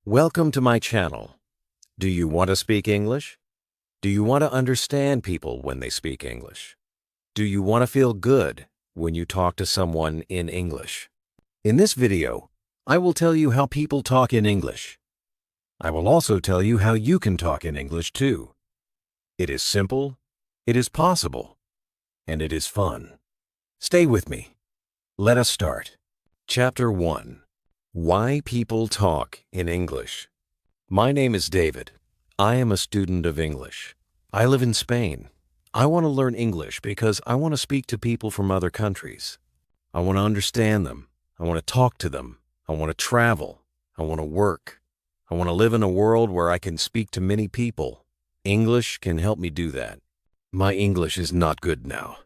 Welcome to my channel. Do you want to speak English? Do you want to understand people when they speak English? Do you want to feel good when you talk to someone in English? In this video, I will tell you how people talk in English. I will also tell you how you can talk in English too. It is simple, it is possible, and it is fun. Stay with me. Let us start. Chapter 1. Why People Talk in English. My name is David. I am a student of English. I live in Spain. I want to learn English because I want to speak to people from other countries. I want to understand them. I want to talk to them. I want to travel. I want to work. I want to live in a world where I can speak to many people. English can help me do that. My English is not good now.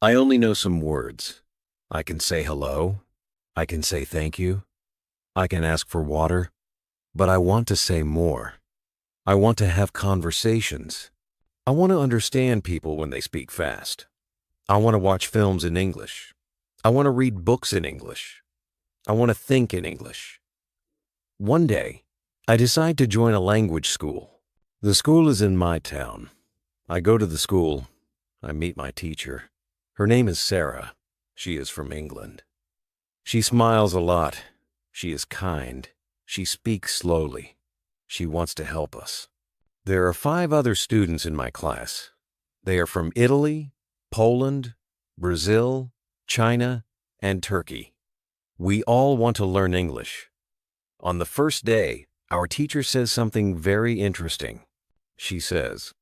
I only know some words. I can say hello. I can say thank you. I can ask for water. But I want to say more. I want to have conversations. I want to understand people when they speak fast. I want to watch films in English. I want to read books in English. I want to think in English. One day, I decide to join a language school. The school is in my town. I go to the school. I meet my teacher. Her name is Sarah. She is from England. She smiles a lot. She is kind. She speaks slowly. She wants to help us. There are 5 other students in my class. They are from Italy, Poland, Brazil, China, and Turkey. We all want to learn English. On the first day, our teacher says something very interesting. She says,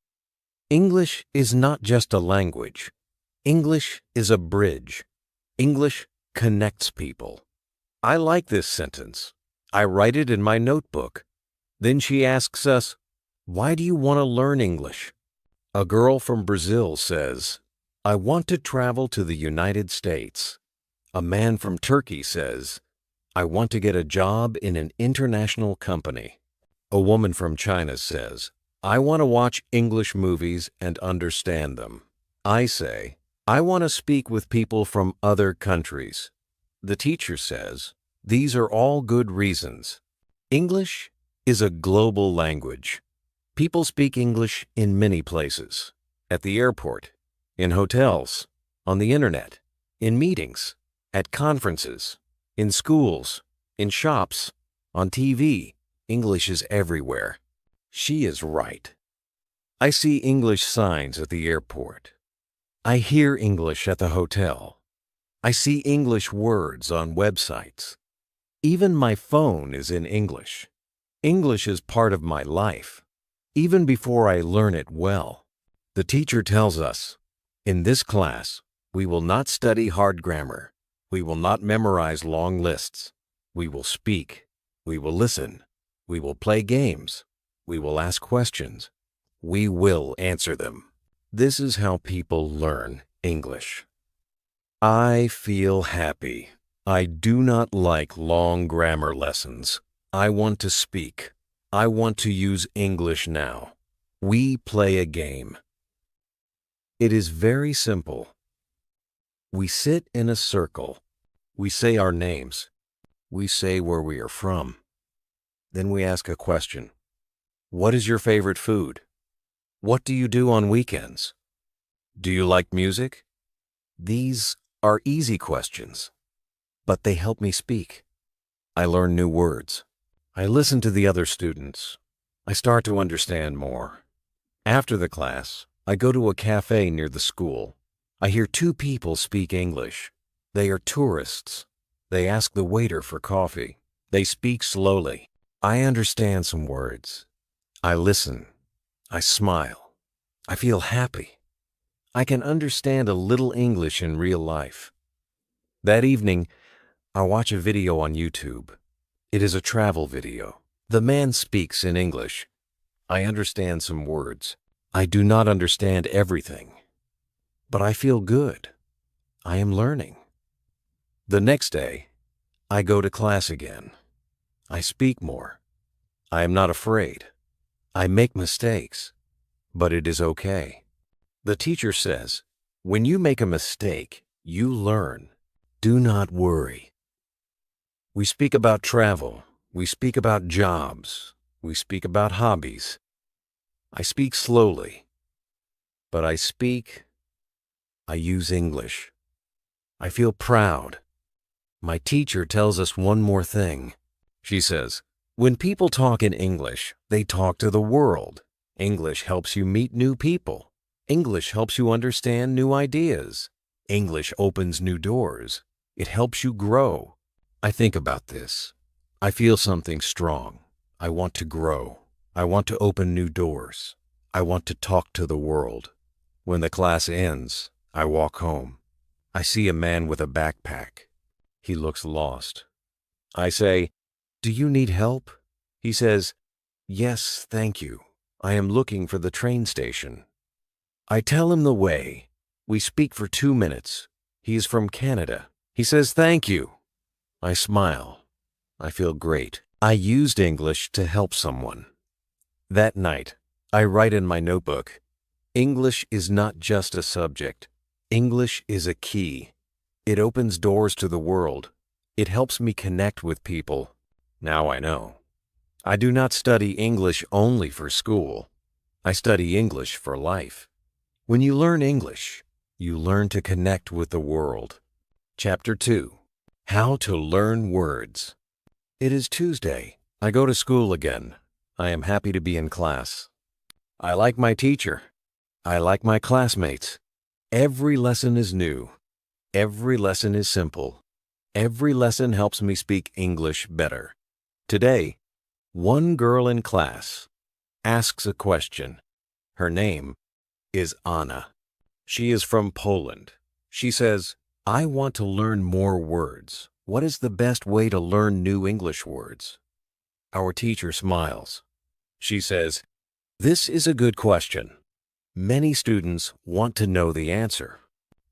"English is not just a language. English is a bridge. English connects people." I like this sentence. I write it in my notebook. Then she asks us, "Why do you want to learn English?" A girl from Brazil says, "I want to travel to the United States." A man from Turkey says, "I want to get a job in an international company." A woman from China says, "I want to watch English movies and understand them." I say, "I want to speak with people from other countries." The teacher says, "These are all good reasons." English is a global language. People speak English in many places. At the airport, in hotels, on the internet, in meetings, at conferences, in schools, in shops, on TV. English is everywhere. She is right. I see English signs at the airport. I hear English at the hotel. I see English words on websites. Even my phone is in English. English is part of my life, even before I learn it well. The teacher tells us, "In this class, we will not study hard grammar. We will not memorize long lists. We will speak. We will listen. We will play games. We will ask questions. We will answer them." This is how people learn English. I feel happy. I do not like long grammar lessons. I want to speak. I want to use English now. We play a game. It is very simple. We sit in a circle. We say our names. We say where we are from. Then we ask a question. What is your favorite food? What do you do on weekends? Do you like music? These are easy questions, but they help me speak. I learn new words. I listen to the other students. I start to understand more. After the class, I go to a cafe near the school. I hear 2 people speak English. They are tourists. They ask the waiter for coffee. They speak slowly. I understand some words. I listen. I smile. I feel happy. I can understand a little English in real life. That evening, I watch a video on YouTube. It is a travel video. The man speaks in English. I understand some words. I do not understand everything, but I feel good. I am learning. The next day, I go to class again. I speak more. I am not afraid. I make mistakes, but it is okay. The teacher says, "When you make a mistake, you learn. Do not worry." We speak about travel. We speak about jobs. We speak about hobbies. I speak slowly, but I use English. I feel proud. My teacher tells us one more thing. She says, when people talk in English, they talk to the world. English helps you meet new people. English helps you understand new ideas. English opens new doors. It helps you grow. I think about this. I feel something strong. I want to grow. I want to open new doors. I want to talk to the world. When the class ends, I walk home. I see a man with a backpack. He looks lost. I say, "Do you need help?" He says, "Yes, thank you. I am looking for the train station." I tell him the way. We speak for 2 minutes. He is from Canada. He says, "Thank you." I smile. I feel great. I used English to help someone. That night, I write in my notebook, English is not just a subject. English is a key. It opens doors to the world. It helps me connect with people. Now I know. I do not study English only for school. I study English for life. When you learn English, you learn to connect with the world. Chapter 2. How to Learn Words. It is Tuesday. I go to school again. I am happy to be in class. I like my teacher. I like my classmates. Every lesson is new. Every lesson is simple. Every lesson helps me speak English better. Today, one girl in class asks a question. Her name is Anna. She is from Poland. She says, "I want to learn more words. What is the best way to learn new English words?" Our teacher smiles. She says, "This is a good question. Many students want to know the answer.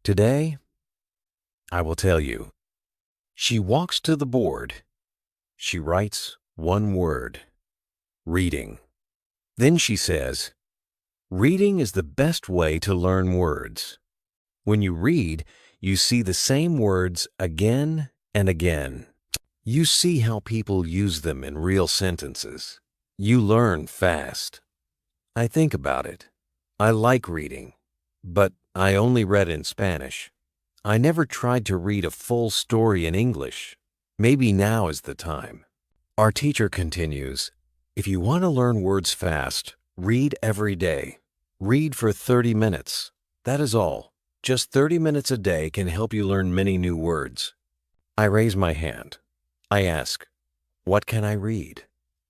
Today, I will tell you." She walks to the board. She writes one word, reading. Then she says, "Reading is the best way to learn words. When you read, you see the same words again and again. You see how people use them in real sentences. You learn fast." I think about it. I like reading, but I only read in Spanish. I never tried to read a full story in English. Maybe now is the time. Our teacher continues, "If you want to learn words fast, read every day. Read for 30 minutes. That is all. Just 30 minutes a day can help you learn many new words." I raise my hand. I ask, "What can I read?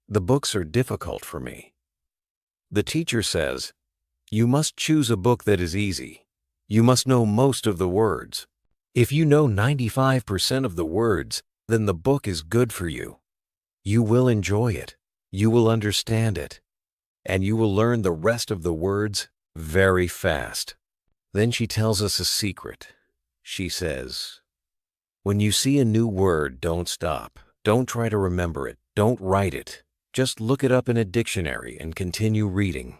The books are difficult for me." The teacher says, "You must choose a book that is easy. You must know most of the words. If you know 95% of the words, then the book is good for you. You will enjoy it. You will understand it. And you will learn the rest of the words very fast." Then she tells us a secret. She says, "When you see a new word, don't stop. Don't try to remember it. Don't write it. Just look it up in a dictionary and continue reading."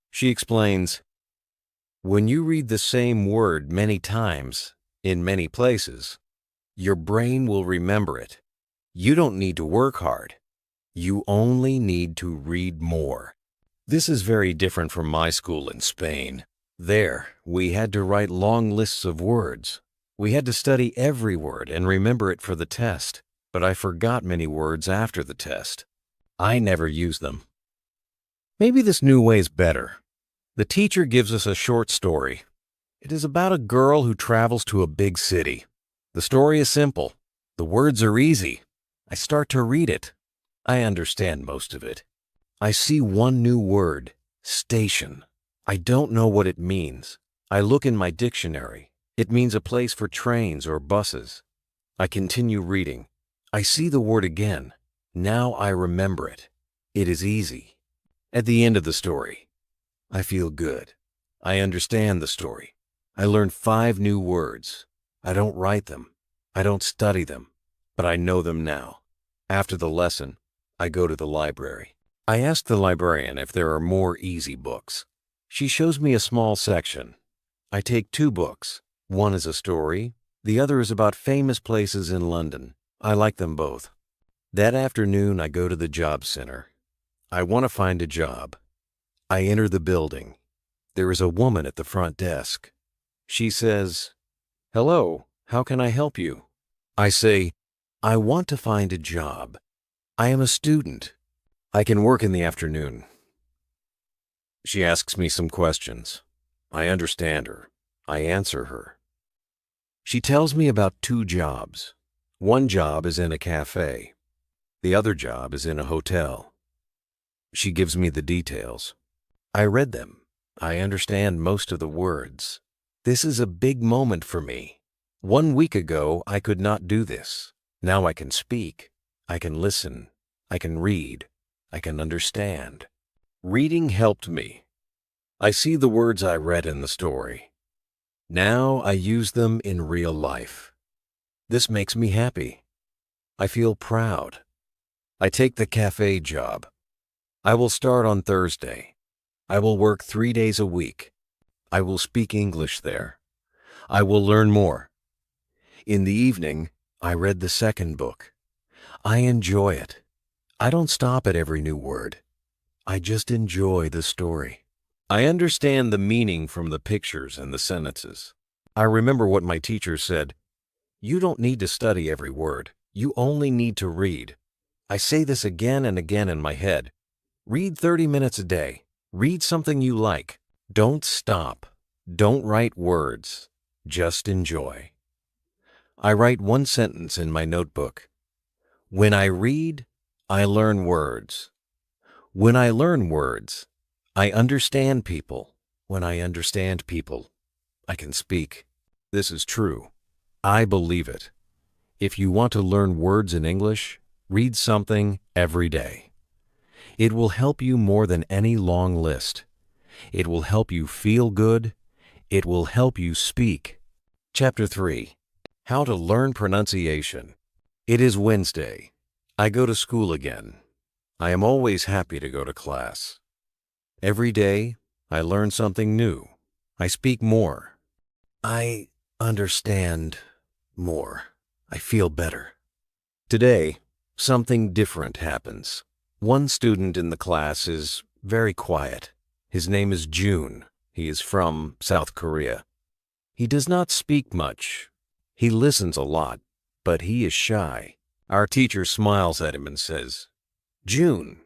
She explains, "When you read the same word many times, in many places, your brain will remember it. You don't need to work hard. You only need to read more." This is very different from my school in Spain. There, we had to write long lists of words. We had to study every word and remember it for the test, but I forgot many words after the test. I never used them. Maybe this new way is better. The teacher gives us a short story. It is about a girl who travels to a big city. The story is simple. The words are easy. I start to read it. I understand most of it. I see one new word, station. I don't know what it means. I look in my dictionary. It means a place for trains or buses. I continue reading. I see the word again. Now I remember it. It is easy. At the end of the story, I feel good. I understand the story. I learned 5 new words. I don't write them. I don't study them, but I know them now. After the lesson, I go to the library. I ask the librarian if there are more easy books. She shows me a small section. I take 2 books. One is a story. The other is about famous places in London. I like them both. That afternoon, I go to the job center. I want to find a job. I enter the building. There is a woman at the front desk. She says, "Hello, how can I help you?" I say, "I want to find a job. I am a student. I can work in the afternoon." She asks me some questions. I understand her. I answer her. She tells me about 2 jobs. One job is in a cafe. The other job is in a hotel. She gives me the details. I read them. I understand most of the words. This is a big moment for me. 1 week ago, I could not do this. Now I can speak. I can listen. I can read. I can understand. Reading helped me. I see the words I read in the story. Now I use them in real life. This makes me happy. I feel proud. I take the cafe job. I will start on Thursday. I will work 3 days a week. I will speak English there. I will learn more. In the evening, I read the second book. I enjoy it. I don't stop at every new word. I just enjoy the story. I understand the meaning from the pictures and the sentences. I remember what my teacher said. You don't need to study every word. You only need to read. I say this again and again in my head. Read 30 minutes a day. Read something you like. Don't stop. Don't write words. Just enjoy. I write one sentence in my notebook. When I read, I learn words. When I learn words, I understand people. When I understand people, I can speak. This is true. I believe it. If you want to learn words in English, read something every day. It will help you more than any long list. It will help you feel good. It will help you speak. Chapter 3. How to learn pronunciation. It is Wednesday. I go to school again. I am always happy to go to class. Every day, I learn something new. I speak more. I understand more. I feel better. Today, something different happens. One student in the class is very quiet. His name is June. He is from South Korea. He does not speak much. He listens a lot, but he is shy. Our teacher smiles at him and says, "June,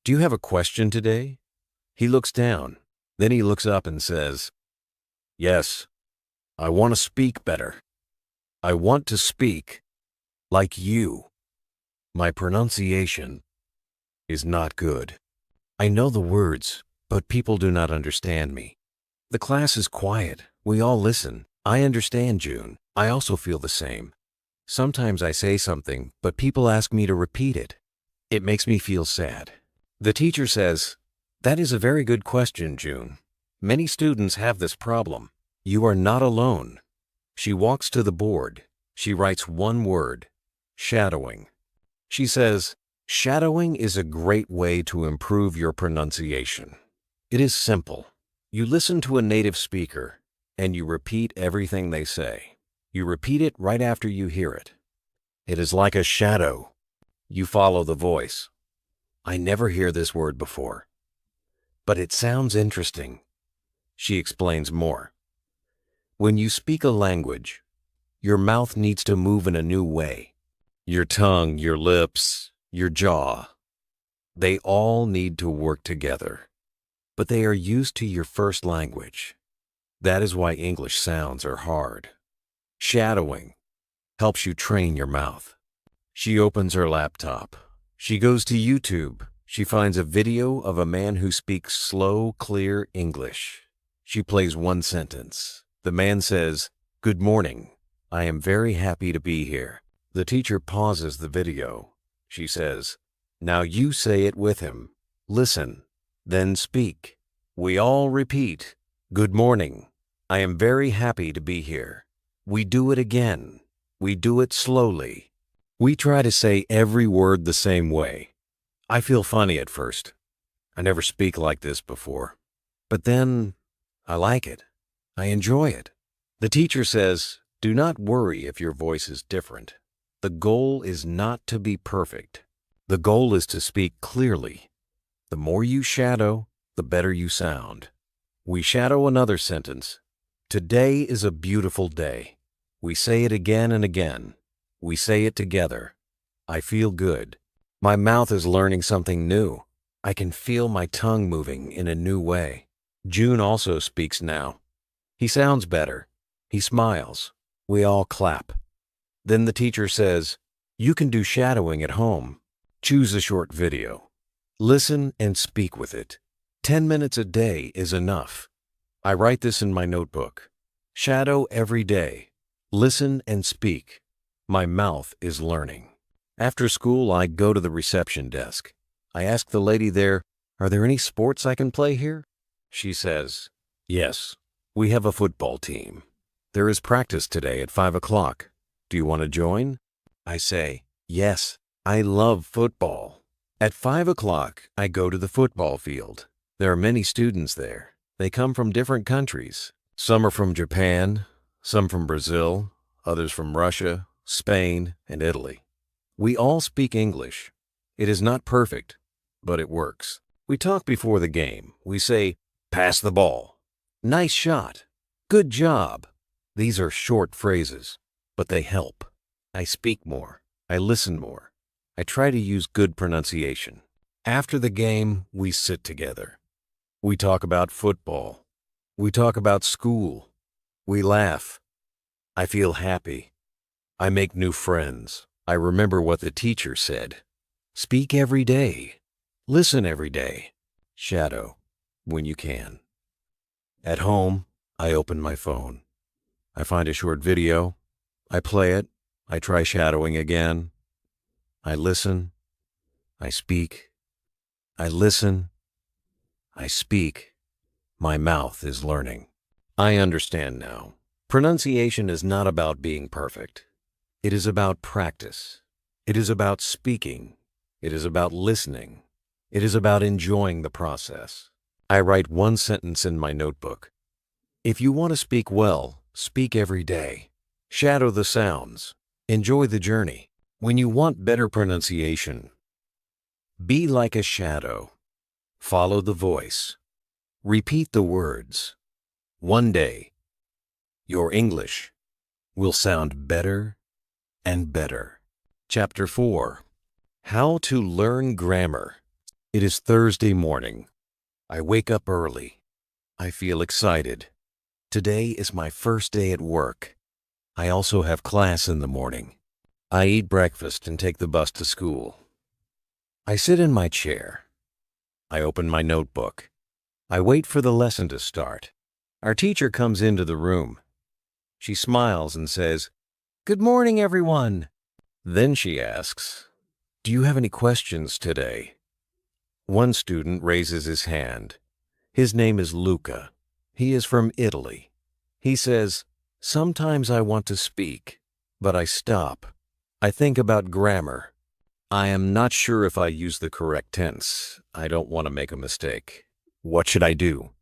do you have a question today?" He looks down. Then he looks up and says, "Yes, I want to speak better. I want to speak like you. My pronunciation is not good. I know the words, but people do not understand me. The class is quiet. We all listen. I understand, June. I also feel the same. Sometimes I say something, but people ask me to repeat it. It makes me feel sad." The teacher says, "That is a very good question, June. Many students have this problem. You are not alone." She walks to the board. She writes one word, shadowing. She says, "Shadowing is a great way to improve your pronunciation. It is simple. You listen to a native speaker, and you repeat everything they say. You repeat it right after you hear it. It is like a shadow. You follow the voice. I never hear this word before, but it sounds interesting." She explains more. When you speak a language, your mouth needs to move in a new way. Your tongue, your lips, your jaw, they all need to work together. But they are used to your first language. That is why English sounds are hard. Shadowing helps you train your mouth. She opens her laptop. She goes to YouTube. She finds a video of a man who speaks slow, clear English. She plays one sentence. The man says, "Good morning. I am very happy to be here." The teacher pauses the video. She says, "Now you say it with him. Listen, then speak." We all repeat, "Good morning. I am very happy to be here." We do it again. We do it slowly. We try to say every word the same way. I feel funny at first. I never speak like this before. But then I like it. I enjoy it. The teacher says, "Do not worry if your voice is different. The goal is not to be perfect. The goal is to speak clearly. The more you shadow, the better you sound. We shadow another sentence. Today is a beautiful day. We say it again and again. We say it together. I feel good. My mouth is learning something new. I can feel my tongue moving in a new way. June also speaks now. He sounds better. He smiles. We all clap. Then the teacher says, "You can do shadowing at home. Choose a short video. Listen and speak with it. 10 minutes a day is enough." I write this in my notebook. Shadow every day. Listen and speak. My mouth is learning. After school, I go to the reception desk. I ask the lady there, "Are there any sports I can play here?" She says, "Yes, we have a football team. There is practice today at 5 o'clock. Do you want to join?" I say, "Yes, I love football." At 5 o'clock, I go to the football field. There are many students there. They come from different countries. Some are from Japan, some from Brazil, others from Russia, Spain, and Italy. We all speak English. It is not perfect, but it works. We talk before the game. We say, "Pass the ball." "Nice shot." "Good job." These are short phrases, but they help. I speak more. I listen more. I try to use good pronunciation. After the game, we sit together. We talk about football. We talk about school. We laugh. I feel happy. I make new friends. I remember what the teacher said. Speak every day. Listen every day. Shadow when you can. At home, I open my phone. I find a short video. I play it. I try shadowing again. I listen. I speak. I listen. I speak. My mouth is learning. I understand now. Pronunciation is not about being perfect. It is about practice. It is about speaking. It is about listening. It is about enjoying the process. I write one sentence in my notebook. If you want to speak well, speak every day. Shadow the sounds. Enjoy the journey. When you want better pronunciation, be like a shadow. Follow the voice. Repeat the words. One day, your English will sound better and better. Chapter 4. How to Learn Grammar. It is Thursday morning. I wake up early. I feel excited. Today is my first day at work. I also have class in the morning. I eat breakfast and take the bus to school. I sit in my chair. I open my notebook. I wait for the lesson to start. Our teacher comes into the room. She smiles and says, "Good morning, everyone." Then she asks, "Do you have any questions today?" One student raises his hand. His name is Luca. He is from Italy. He says, "Sometimes I want to speak, but I stop. I think about grammar. I am not sure if I use the correct tense. I don't want to make a mistake. What should I do?"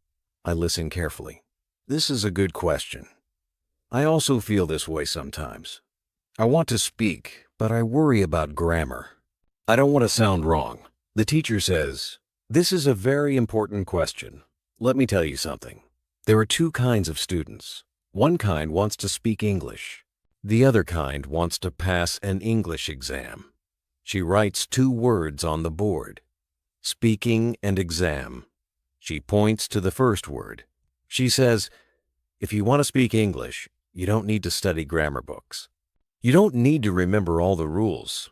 I listen carefully. This is a good question. I also feel this way sometimes. I want to speak, but I worry about grammar. I don't want to sound wrong. The teacher says, "This is a very important question. Let me tell you something. There are two kinds of students. One kind wants to speak English. The other kind wants to pass an English exam." She writes two words on the board, speaking and exam. She points to the first word. She says, "If you want to speak English, you don't need to study grammar books. You don't need to remember all the rules.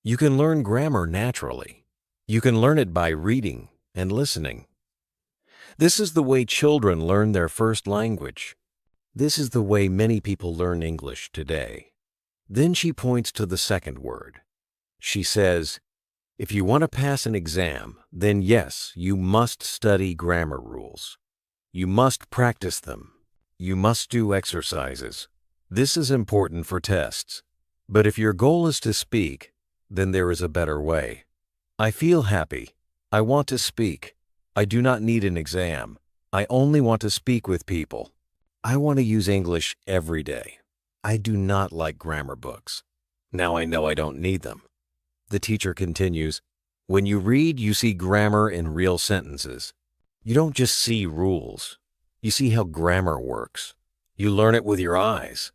You can learn grammar naturally. You can learn it by reading and listening. This is the way children learn their first language. This is the way many people learn English today." Then she points to the second word. She says, "If you want to pass an exam, then yes, you must study grammar rules. You must practice them. You must do exercises. This is important for tests. But if your goal is to speak, then there is a better way. I feel happy. I want to speak. I do not need an exam. I only want to speak with people. I want to use English every day. I do not like grammar books. Now I know I don't need them. The teacher continues, when you read, you see grammar in real sentences. You don't just see rules. You see how grammar works. You learn it with your eyes.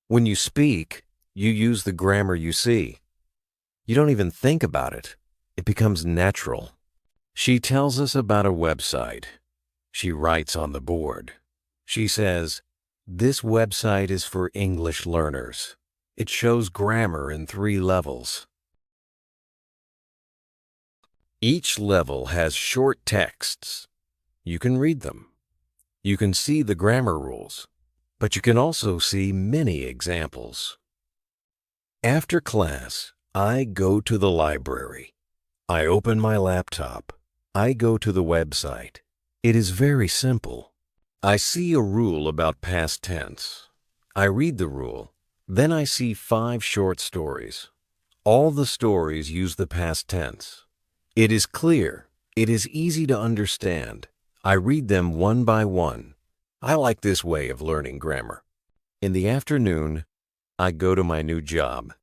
When you speak, you use the grammar you see. You don't even think about it. It becomes natural. She tells us about a website. She writes on the board. She says, this website is for English learners. It shows grammar in 3 levels. Each level has short texts. You can read them. You can see the grammar rules, but you can also see many examples. After class, I go to the library. I open my laptop. I go to the website. It is very simple. I see a rule about past tense. I read the rule. Then I see 5 short stories. All the stories use the past tense. It is clear. It is easy to understand. I read them one by one. I like this way of learning grammar. In the afternoon, I go to my new job.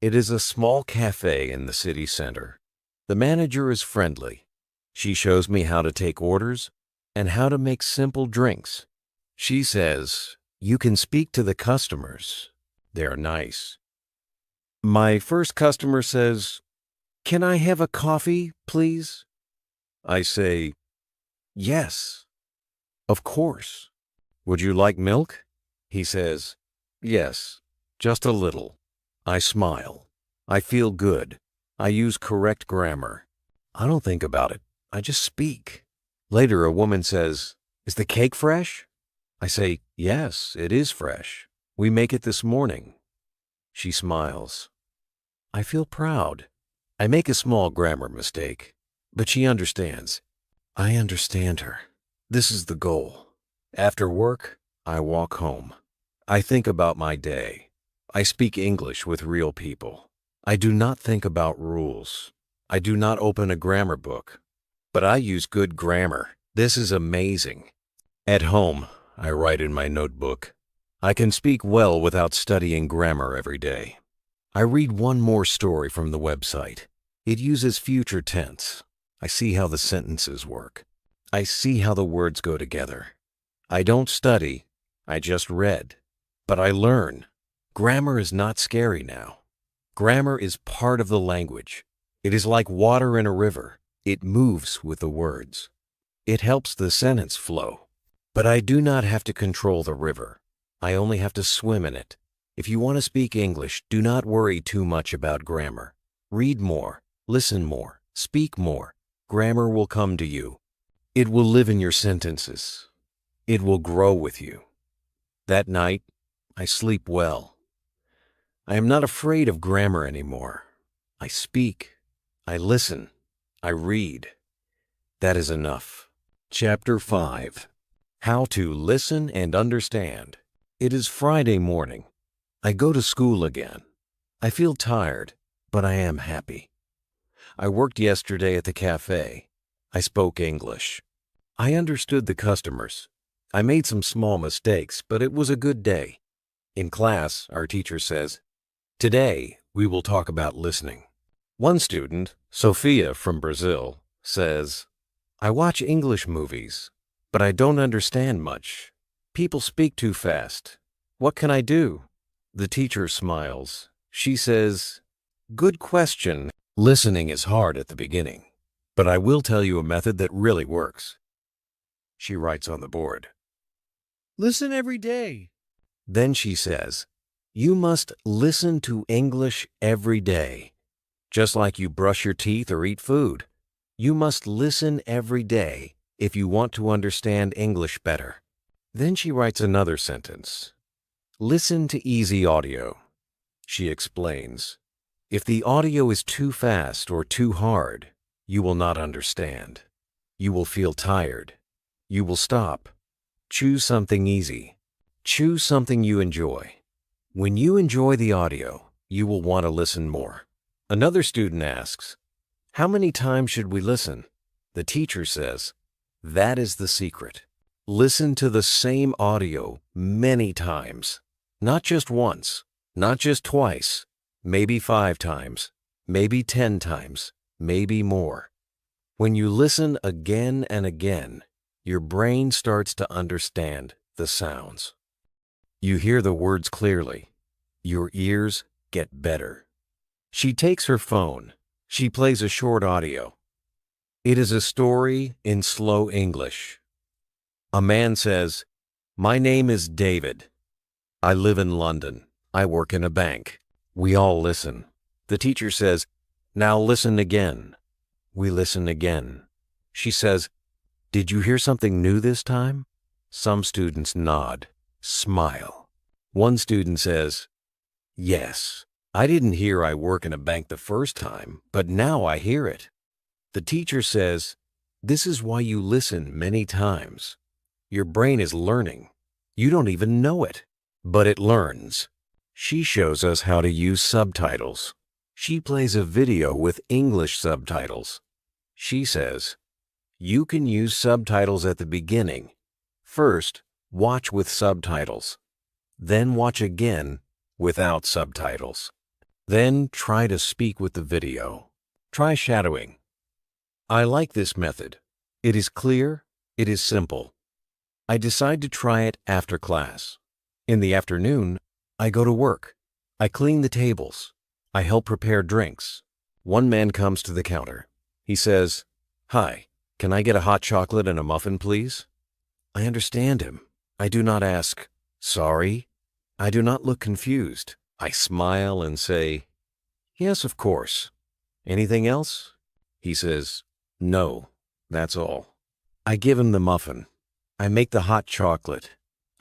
It is a small cafe in the city center. The manager is friendly. She shows me how to take orders and how to make simple drinks. She says, you can speak to the customers. They're nice. My first customer says, can I have a coffee, please? I say, yes, of course. Would you like milk? He says, yes, just a little. I smile. I feel good. I use correct grammar. I don't think about it. I just speak. Later, a woman says, is the cake fresh? I say, yes, it is fresh. We make it this morning. She smiles. I feel proud. I make a small grammar mistake, but she understands. I understand her. This is the goal. After work, I walk home. I think about my day. I speak English with real people. I do not think about rules. I do not open a grammar book, but I use good grammar. This is amazing. At home, I write in my notebook. I can speak well without studying grammar every day. I read one more story from the website. It uses future tense. I see how the sentences work. I see how the words go together. I don't study. I just read. But I learn. Grammar is not scary now. Grammar is part of the language. It is like water in a river. It moves with the words. It helps the sentence flow. But I do not have to control the river. I only have to swim in it. If you want to speak English, do not worry too much about grammar. Read more, listen more, speak more. Grammar will come to you. It will live in your sentences. It will grow with you. That night, I sleep well. I am not afraid of grammar anymore. I speak. I listen. I read. That is enough. Chapter 5. How to listen and understand. It is Friday morning. I go to school again. I feel tired, but I am happy. I worked yesterday at the cafe. I spoke English. I understood the customers. I made some small mistakes, but it was a good day. In class, our teacher says, today we will talk about listening. One student, Sophia from Brazil, says, I watch English movies, but I don't understand much. People speak too fast. What can I do? The teacher smiles. She says, good question. Listening is hard at the beginning, but I will tell you a method that really works. She writes on the board. Listen every day. Then she says, you must listen to English every day. Just like you brush your teeth or eat food. You must listen every day if you want to understand English better. Then she writes another sentence. Listen to easy audio. She explains. If the audio is too fast or too hard, you will not understand. You will feel tired. You will stop. Choose something easy. Choose something you enjoy. When you enjoy the audio, you will want to listen more. Another student asks, how many times should we listen? The teacher says, that is the secret. Listen to the same audio many times. Not just once, not just twice, maybe 5 times, maybe 10 times, maybe more. When you listen again and again, your brain starts to understand the sounds. You hear the words clearly. Your ears get better. She takes her phone. She plays a short audio. It is a story in slow English. A man says, "My name is David. I live in London. I work in a bank." We all listen. The teacher says, "Now listen again." We listen again. She says, "Did you hear something new this time?" Some students nod, smile. One student says, "Yes, I didn't hear I work in a bank the first time, but now I hear it." The teacher says, "This is why you listen many times. Your brain is learning. You don't even know it, but it learns." She shows us how to use subtitles. She plays a video with English subtitles. She says, "You can use subtitles at the beginning. First, watch with subtitles. Then watch again without subtitles. Then try to speak with the video. Try shadowing." I like this method. It is clear, it is simple. I decide to try it after class. In the afternoon, I go to work. I clean the tables. I help prepare drinks. One man comes to the counter. He says, "Hi, can I get a hot chocolate and a muffin, please?" I understand him. I do not ask, "Sorry?" I do not look confused. I smile and say, "Yes, of course. Anything else?" He says, "No, that's all." I give him the muffin. I make the hot chocolate.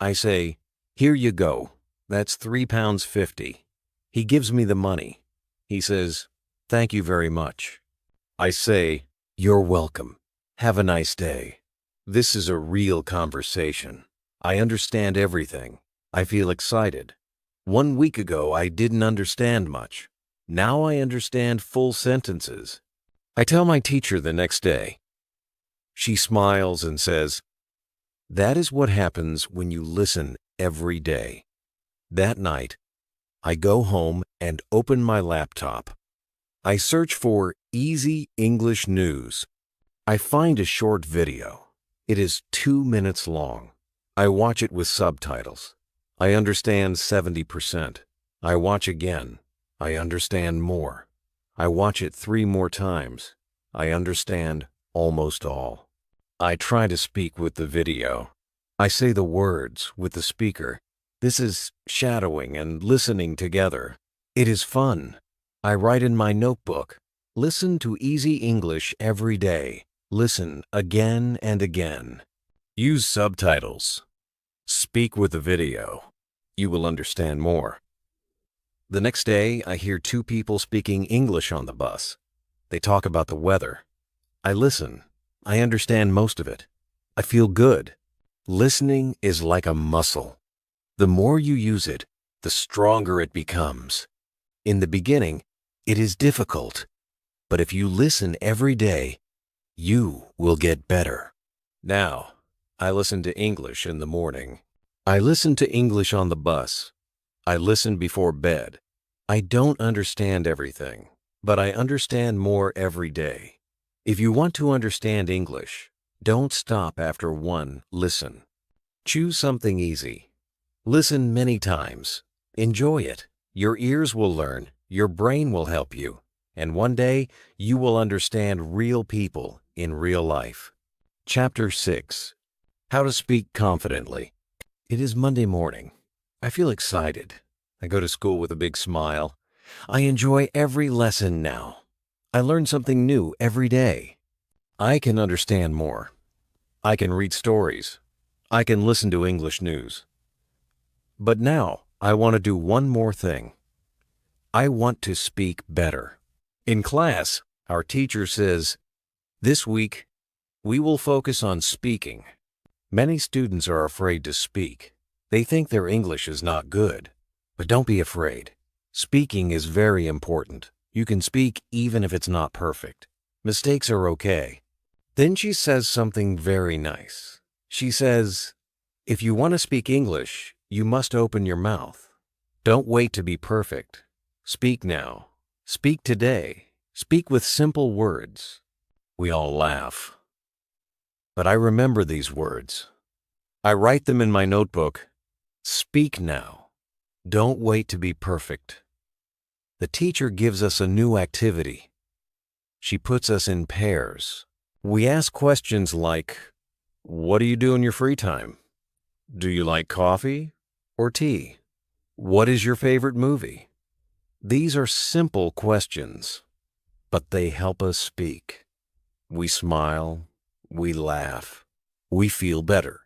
I say, "Here you go. That's £3.50. He gives me the money. He says, "Thank you very much." I say, "You're welcome. Have a nice day." This is a real conversation. I understand everything. I feel excited. 1 week ago, I didn't understand much. Now I understand full sentences. I tell my teacher the next day. She smiles and says, "That is what happens when you listen every day." That night, I go home and open my laptop. I search for easy English news. I find a short video. It is 2 minutes long. I watch it with subtitles. I understand 70%. I watch again. I understand more. I watch it 3 more times. I understand almost all. I try to speak with the video. I say the words with the speaker. This is shadowing and listening together. It is fun. I write in my notebook, "Listen to easy English every day. Listen again and again." Use subtitles. Speak with the video. You will understand more. The next day, I hear 2 people speaking English on the bus. They talk about the weather. I listen. I understand most of it. I feel good. Listening is like a muscle. The more you use it, the stronger it becomes. In the beginning, it is difficult, but if you listen every day, you will get better. Now, I listen to English in the morning. I listen to English on the bus. I listen before bed. I don't understand everything, but I understand more every day. If you want to understand English, don't stop after one listen. Choose something easy. Listen many times. Enjoy it. Your ears will learn. Your brain will help you. And one day, you will understand real people in real life. Chapter 6. How to Speak Confidently. It is Monday morning. I feel excited. I go to school with a big smile. I enjoy every lesson now. I learn something new every day. I can understand more. I can read stories. I can listen to English news. But now, I want to do one more thing. I want to speak better. In class, our teacher says, "This week, we will focus on speaking." Many students are afraid to speak. They think their English is not good. But don't be afraid. Speaking is very important. You can speak even if it's not perfect. Mistakes are okay. Then she says something very nice. She says, "If you want to speak English, you must open your mouth. Don't wait to be perfect. Speak now. Speak today. Speak with simple words. We all laugh. But I remember these words. I write them in my notebook. Speak now. Don't wait to be perfect. The teacher gives us a new activity. She puts us in pairs. We ask questions like, what do you do in your free time? Do you like coffee or tea? What is your favorite movie? These are simple questions, but they help us speak. We smile, we laugh, we feel better.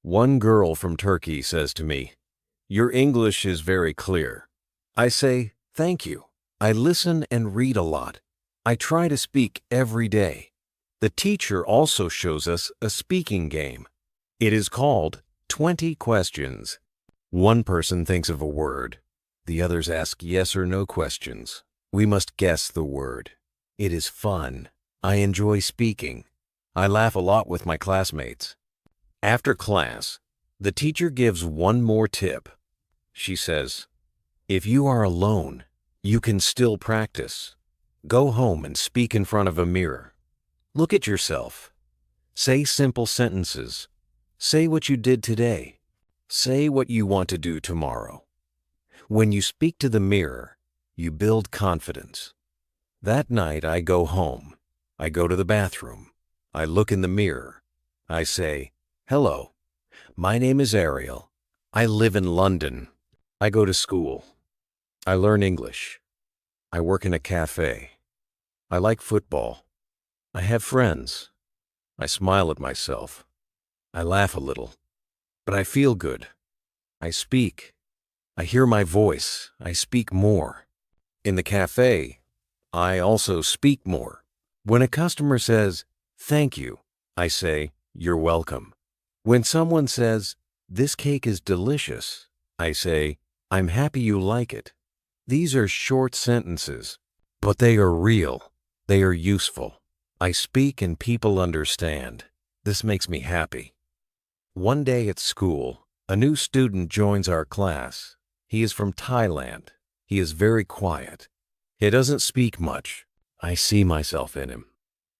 One girl from Turkey says to me, "Your English is very clear." I say, "Thank you. I listen and read a lot. I try to speak every day." The teacher also shows us a speaking game. It is called 20 questions. One person thinks of a word. The others ask yes or no questions. We must guess the word. It is fun. I enjoy speaking. I laugh a lot with my classmates. After class, the teacher gives one more tip. She says, if you are alone, you can still practice. Go home and speak in front of a mirror. Look at yourself. Say simple sentences. Say what you did today. Say what you want to do tomorrow. When you speak to the mirror, you build confidence. That night I go home. I go to the bathroom. I look in the mirror. I say, "Hello, my name is Ariel. I live in London. I go to school. I learn English. I work in a cafe. I like football. I have friends. I smile at myself. I laugh a little. But I feel good. I speak. I hear my voice. I speak more. In the cafe, I also speak more. When a customer says, 'Thank you,' I say, 'You're welcome.' When someone says, 'This cake is delicious,' I say, 'I'm happy you like it.' These are short sentences, but they are real. They are useful. I speak and people understand. This makes me happy. One day at school, a new student joins our class. He is from Thailand. He is very quiet. He doesn't speak much. I see myself in him.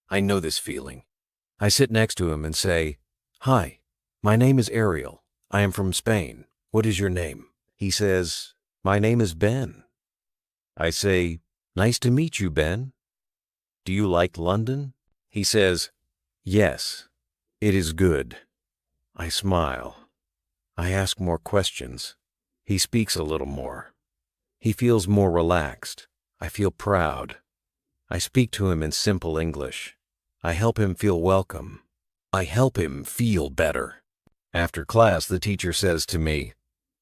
I know this feeling. I sit next to him and say, "Hi, my name is Ariel. I am from Spain. What is your name?" He says, "My name is Ben." I say, "Nice to meet you, Ben. Do you like London?" He says, "Yes, it is good." I smile. I ask more questions. He speaks a little more. He feels more relaxed. I feel proud. I speak to him in simple English. I help him feel welcome. I help him feel better. After class, the teacher says to me,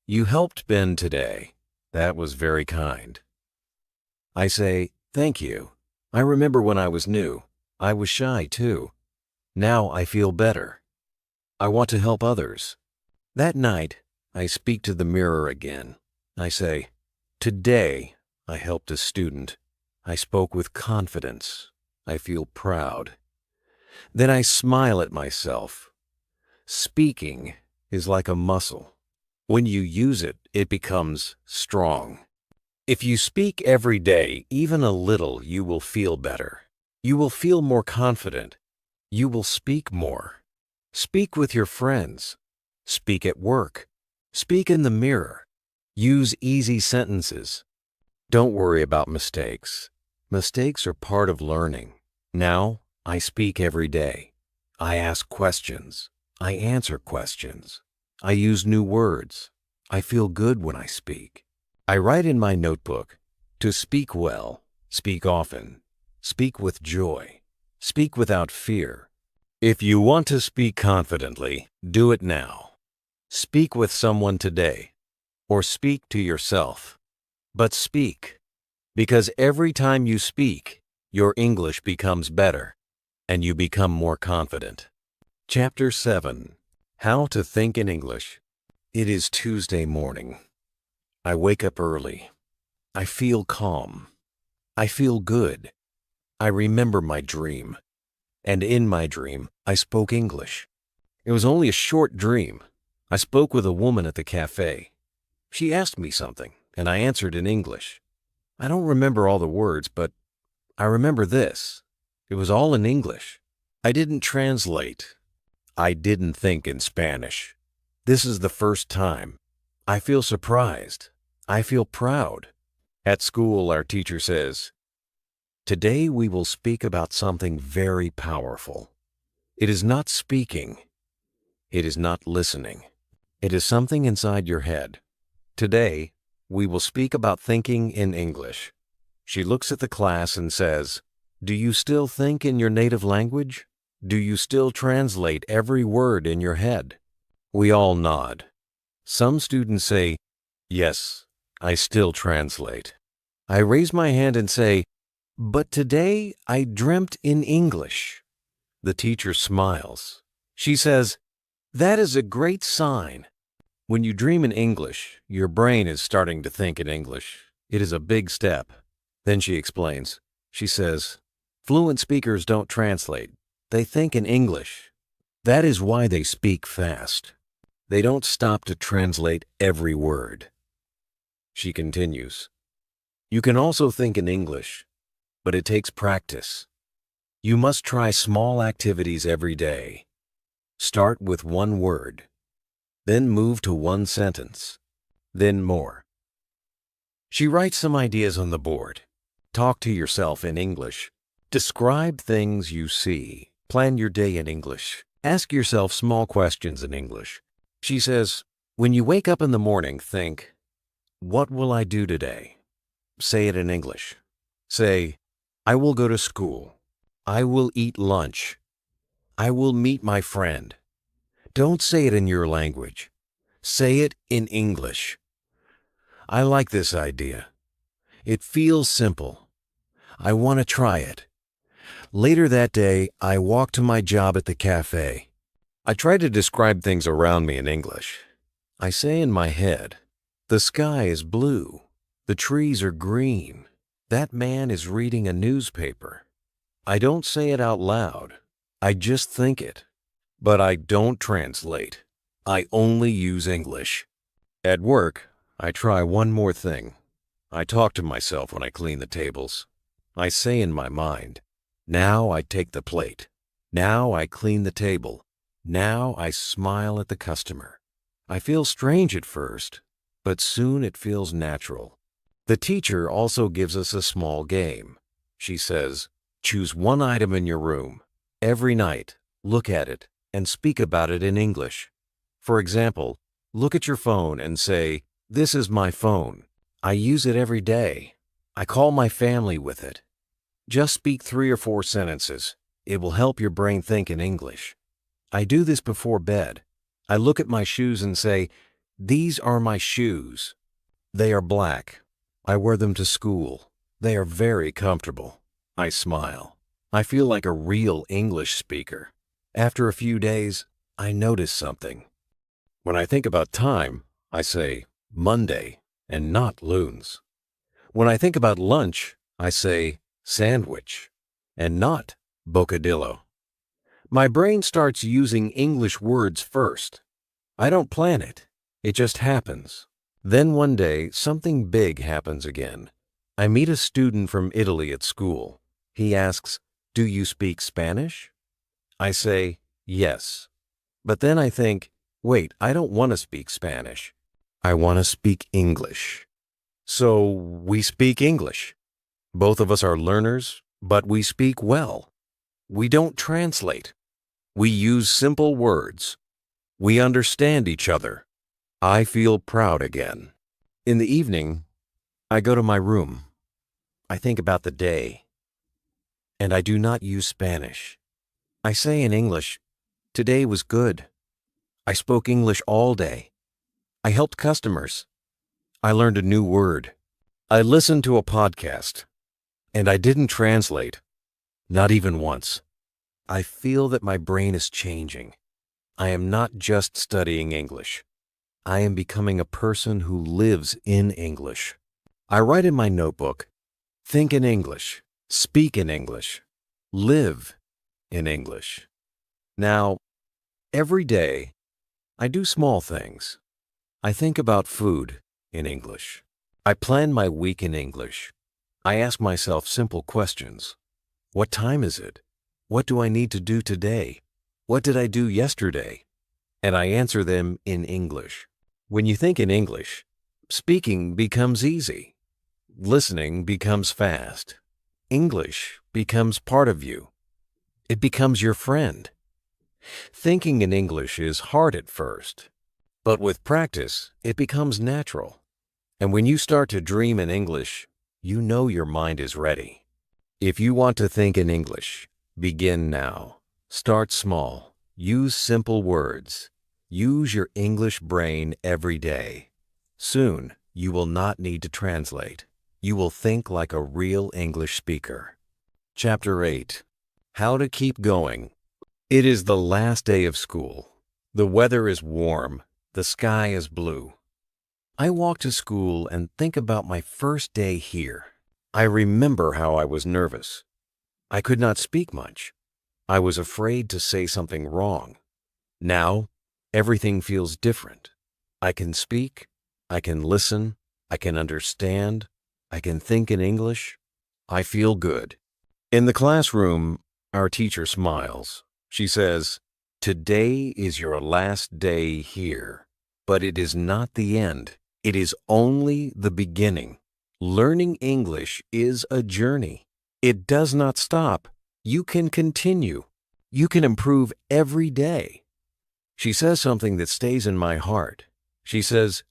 "You helped Ben today. That was very kind." I say, "Thank you. I remember when I was new. I was shy too. Now I feel better. I want to help others." That night, I speak to the mirror again. I say, "Today, I helped a student. I spoke with confidence. I feel proud." Then I smile at myself. Speaking is like a muscle. When you use it, it becomes strong. If you speak every day, even a little, you will feel better. You will feel more confident. You will speak more. Speak with your friends. Speak at work. Speak in the mirror. Use easy sentences. Don't worry about mistakes. Mistakes are part of learning. Now, I speak every day. I ask questions. I answer questions. I use new words. I feel good when I speak. I write in my notebook, to speak well, speak often, speak with joy, speak without fear. If you want to speak confidently, do it now. Speak with someone today, or speak to yourself. But speak, because every time you speak, your English becomes better, and you become more confident. Chapter 7. How to Think in English. It is Tuesday morning. I wake up early. I feel calm. I feel good. I remember my dream. And in my dream, I spoke English. It was only a short dream. I spoke with a woman at the cafe. She asked me something, and I answered in English. I don't remember all the words, but I remember this. It was all in English. I didn't translate. I didn't think in Spanish. This is the first time. I feel surprised. I feel proud. At school, our teacher says, "Today we will speak about something very powerful. It is not speaking. It is not listening. It is something inside your head. Today, we will speak about thinking in English." She looks at the class and says, "Do you still think in your native language? Do you still translate every word in your head?" We all nod. Some students say, "Yes, I still translate." I raise my hand and say, "But today I dreamt in English." The teacher smiles. She says, "That is a great sign." When you dream in English, your brain is starting to think in English. It is a big step. Then she explains. She says, "Fluent speakers don't translate. They think in English. That is why they speak fast. They don't stop to translate every word." She continues, "You can also think in English, but it takes practice. You must try small activities every day. Start with one word, then move to one sentence, then more." She writes some ideas on the board. Talk to yourself in English. Describe things you see. Plan your day in English. Ask yourself small questions in English. She says, when you wake up in the morning, think, "What will I do today?" Say it in English. Say, "I will go to school. I will eat lunch. I will meet my friend." Don't say it in your language. Say it in English. I like this idea. It feels simple. I want to try it. Later that day, I walked to my job at the cafe. I try to describe things around me in English. I say in my head, "The sky is blue. The trees are green. That man is reading a newspaper." I don't say it out loud. I just think it. But I don't translate. I only use English. At work, I try one more thing. I talk to myself when I clean the tables. I say in my mind, "Now I take the plate. Now I clean the table. Now I smile at the customer." I feel strange at first, but soon it feels natural. The teacher also gives us a small game. She says, choose one item in your room. Every night, look at it and speak about it in English. For example, look at your phone and say, "This is my phone. I use it every day. I call my family with it." Just speak 3 or 4 sentences. It will help your brain think in English. I do this before bed. I look at my shoes and say, "These are my shoes. They are black. I wear them to school. They are very comfortable." I smile. I feel like a real English speaker. After a few days, I notice something. When I think about time, I say Monday and not loons. When I think about lunch, I say sandwich and not bocadillo. My brain starts using English words first. I don't plan it. It just happens. Then one day, something big happens again. I meet a student from Italy at school. He asks, "Do you speak Spanish?" I say, "Yes." But then I think, wait, I don't want to speak Spanish. I want to speak English. So we speak English. Both of us are learners, but we speak well. We don't translate. We use simple words. We understand each other. I feel proud again. In the evening, I go to my room. I think about the day. And I do not use Spanish. I say in English, "Today was good. I spoke English all day. I helped customers. I learned a new word. I listened to a podcast. And I didn't translate. Not even once." I feel that my brain is changing. I am not just studying English. I am becoming a person who lives in English. I write in my notebook, think in English, speak in English, live in English. Now, every day, I do small things. I think about food in English. I plan my week in English. I ask myself simple questions. What time is it? What do I need to do today? What did I do yesterday? And I answer them in English. When you think in English, speaking becomes easy. Listening becomes fast. English becomes part of you. It becomes your friend. Thinking in English is hard at first, but with practice, it becomes natural. And when you start to dream in English, you know your mind is ready. If you want to think in English, begin now. Start small. Use simple words. Use your English brain every day. Soon, you will not need to translate. You will think like a real English speaker. Chapter 8. How to keep going. It is the last day of school. The weather is warm. The sky is blue. I walk to school and think about my first day here. I remember how I was nervous. I could not speak much. I was afraid to say something wrong. Now, everything feels different. I can speak. I can listen. I can understand. I can think in English. I feel good. In the classroom, our teacher smiles. She says, "Today is your last day here, but it is not the end. It is only the beginning. Learning English is a journey. It does not stop. You can continue. You can improve every day." She says something that stays in my heart. She says,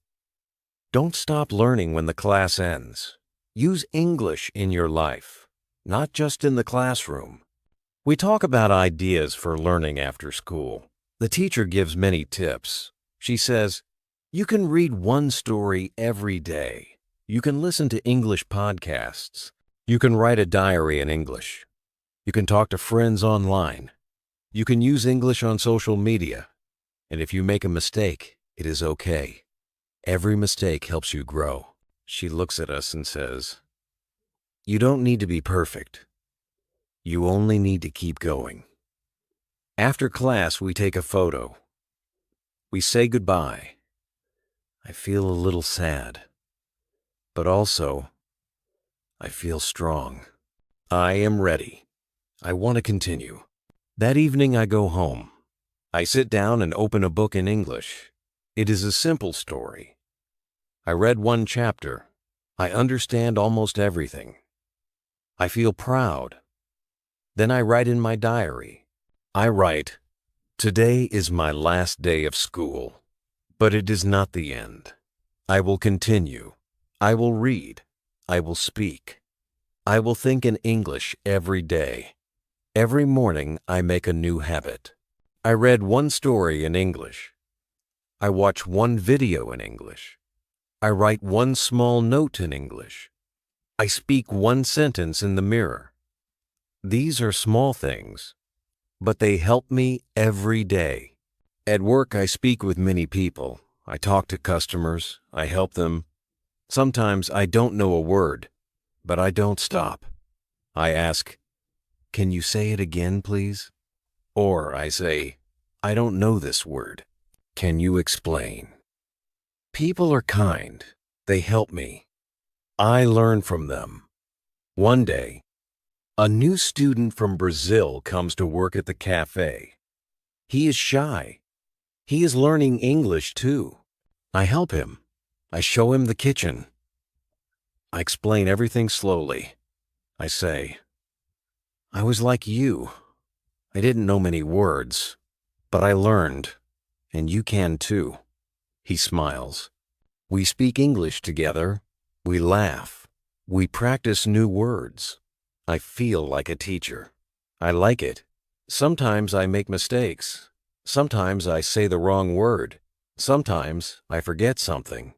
"Don't stop learning when the class ends. Use English in your life, not just in the classroom." We talk about ideas for learning after school. The teacher gives many tips. She says, you can read one story every day. You can listen to English podcasts. You can write a diary in English. You can talk to friends online. You can use English on social media. And if you make a mistake, it is okay. Every mistake helps you grow. She looks at us and says, "You don't need to be perfect. You only need to keep going." After class, we take a photo. We say goodbye. I feel a little sad, but also, I feel strong. I am ready. I want to continue. That evening, I go home. I sit down and open a book in English. It is a simple story. I read one chapter. I understand almost everything. I feel proud. Then I write in my diary. I write, "Today is my last day of school, but it is not the end. I will continue. I will read. I will speak. I will think in English every day. Every morning I make a new habit. I read one story in English. I watch one video in English. I write one small note in English. I speak one sentence in the mirror." These are small things, but they help me every day. At work, I speak with many people. I talk to customers. I help them. Sometimes I don't know a word, but I don't stop. I ask, "Can you say it again, please?" Or I say, "I don't know this word. Can you explain?" People are kind. They help me. I learn from them. One day, a new student from Brazil comes to work at the cafe. He is shy. He is learning English too. I help him. I show him the kitchen. I explain everything slowly. I say, "I was like you. I didn't know many words, but I learned, and you can too." He smiles. We speak English together. We laugh. We practice new words. I feel like a teacher. I like it. Sometimes I make mistakes. Sometimes I say the wrong word. Sometimes I forget something.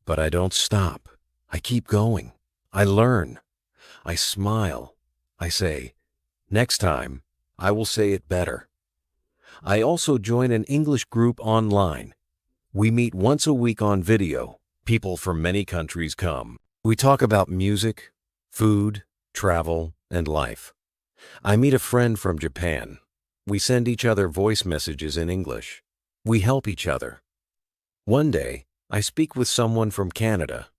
But I don't stop. I keep going. I learn. I smile. I say, "Next time, I will say it better." I also join an English group online. We meet once a week on video. People from many countries come. We talk about music, food, travel, and life. I meet a friend from Japan. We send each other voice messages in English. We help each other. One day, I speak with someone from Canada.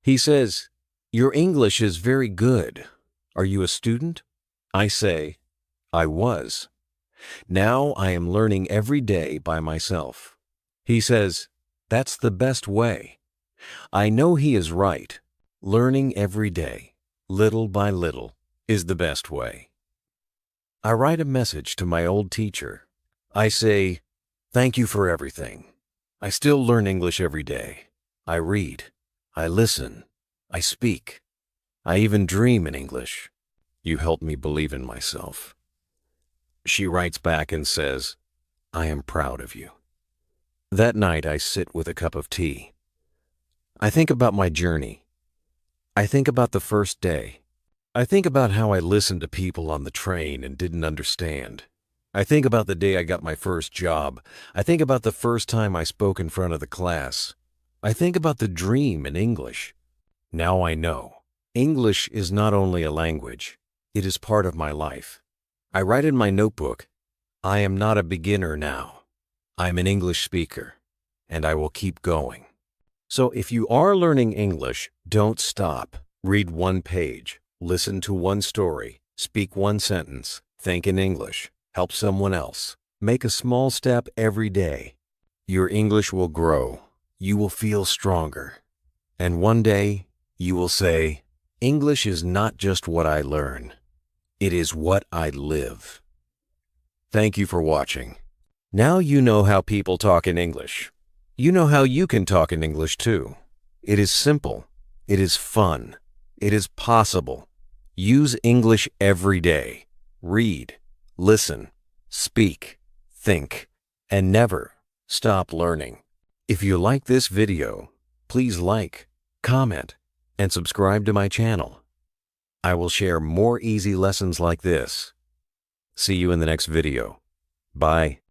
He says, Your English is very good. Are you a student? I say, I was. Now I am learning every day by myself. He says, that's the best way. I know he is right. Learning every day, little by little, is the best way. I write a message to my old teacher. I say, thank you for everything. I still learn English every day. I read. I listen. I speak. I even dream in English. You help me believe in myself. She writes back and says, I am proud of you. That night I sit with a cup of tea. I think about my journey. I think about the first day. I think about how I listened to people on the train and didn't understand. I think about the day I got my first job. I think about the first time I spoke in front of the class. I think about the dream in English. Now I know. English is not only a language, it is part of my life. I write in my notebook, I am not a beginner now. I'm an English speaker, and I will keep going. So if you are learning English, don't stop. Read one page, listen to one story, speak one sentence, think in English, help someone else. Make a small step every day. Your English will grow. You will feel stronger. And one day, you will say, English is not just what I learn. It is what I live. Thank you for watching. Now you know how people talk in English. You know how you can talk in English too. It is simple. It is fun. It is possible. Use English every day. Read, listen, speak, think, and never stop learning. If you like this video, please like, comment, and subscribe to my channel. I will share more easy lessons like this. See you in the next video. Bye.